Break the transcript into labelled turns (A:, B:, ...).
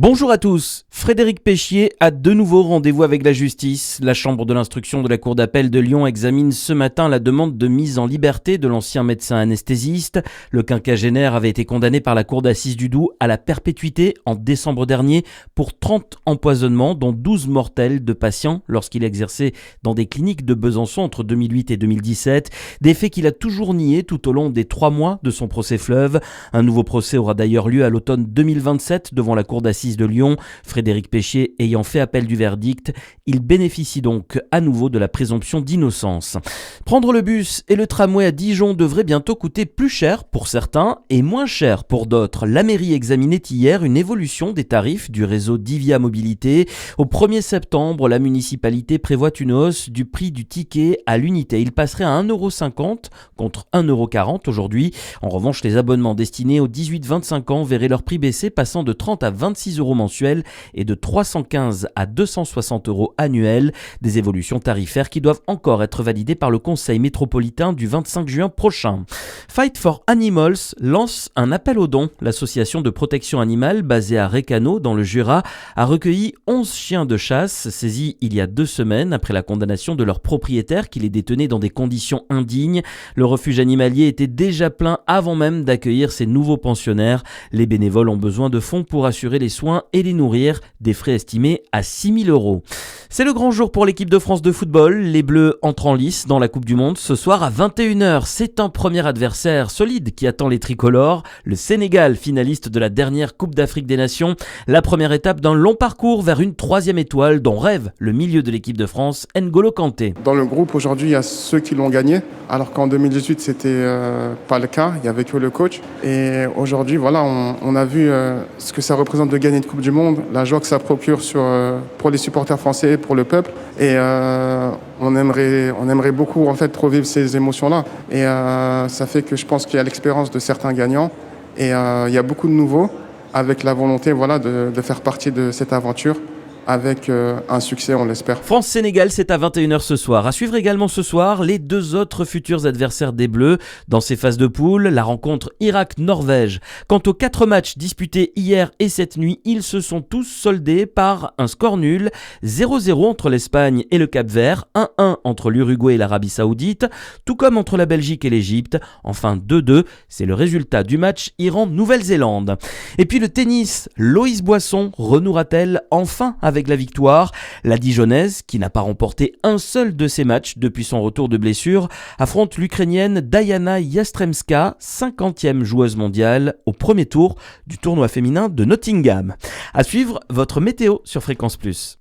A: Bonjour à tous, Frédéric Péchier a de nouveau rendez-vous avec la justice. La chambre de l'instruction de la cour d'appel de Lyon examine ce matin la demande de mise en liberté de l'ancien médecin anesthésiste. Le quinquagénaire avait été condamné par la cour d'assises du Doubs à la perpétuité en décembre dernier pour 30 empoisonnements, dont 12 mortels de patients lorsqu'il exerçait dans des cliniques de Besançon entre 2008 et 2017. Des faits qu'il a toujours niés tout au long des 3 mois de son procès fleuve. Un nouveau procès aura d'ailleurs lieu à l'automne 2027 devant la cour d'assises de Lyon. Frédéric Péchier ayant fait appel du verdict, il bénéficie donc à nouveau de la présomption d'innocence. Prendre le bus et le tramway à Dijon devrait bientôt coûter plus cher pour certains et moins cher pour d'autres. La mairie examinait hier une évolution des tarifs du réseau Divia Mobilité. Au 1er septembre, la municipalité prévoit une hausse du prix du ticket à l'unité. Il passerait à 1,50 € contre 1,40 € aujourd'hui. En revanche, les abonnements destinés aux 18-25 ans verraient leur prix baisser, passant de 30 à 26 € mensuels et de 315 à 260 € annuels. Des évolutions tarifaires qui doivent encore être validées par le conseil métropolitain du 25 juin prochain. Fight for Animals lance un appel aux dons. L'association de protection animale basée à Récano dans le Jura a recueilli 11 chiens de chasse saisis il y a 2 semaines après la condamnation de leur propriétaire qui les détenait dans des conditions indignes. Le refuge animalier était déjà plein avant même d'accueillir ces nouveaux pensionnaires. Les bénévoles ont besoin de fonds pour assurer les soins et les nourrir, des frais estimés à 6 000 €. C'est le grand jour pour l'équipe de France de football. Les Bleus entrent en lice dans la Coupe du Monde ce soir à 21 h. C'est un premier adversaire solide qui attend les tricolores. Le Sénégal, finaliste de la dernière Coupe d'Afrique des Nations. La première étape d'un long parcours vers une 3e étoile dont rêve le milieu de l'équipe de France, N'Golo Kanté.
B: Dans le groupe, aujourd'hui, il y a ceux qui l'ont gagné, alors qu'en 2018, c'était pas le cas. Il n'y avait que le coach. Et aujourd'hui, voilà, on a vu ce que ça représente de gagner une Coupe du Monde, la joie que ça procure pour les supporters français, pour le peuple. Et on aimerait beaucoup en fait revivre ces émotions-là. Et ça fait que je pense qu'il y a l'expérience de certains gagnants. Et il y a beaucoup de nouveaux avec la volonté de faire partie de cette aventure. Avec un succès, on l'espère.
A: France-Sénégal, c'est à 21 h ce soir. À suivre également ce soir, les 2 autres futurs adversaires des Bleus. Dans ces phases de poule, la rencontre Irak-Norvège. Quant aux 4 matchs disputés hier et cette nuit, ils se sont tous soldés par un score nul. 0-0 entre l'Espagne et le Cap-Vert, 1-1 entre l'Uruguay et l'Arabie Saoudite, tout comme entre la Belgique et l'Égypte. Enfin 2-2, c'est le résultat du match Iran-Nouvelle-Zélande. Et puis le tennis, Loïs Boisson renouera-t-elle enfin avec la victoire? La Dijonnaise, qui n'a pas remporté un seul de ses matchs depuis son retour de blessure, affronte l'Ukrainienne Diana Yastremska, 50e joueuse mondiale, au premier tour du tournoi féminin de Nottingham. À suivre, votre météo sur Fréquence Plus.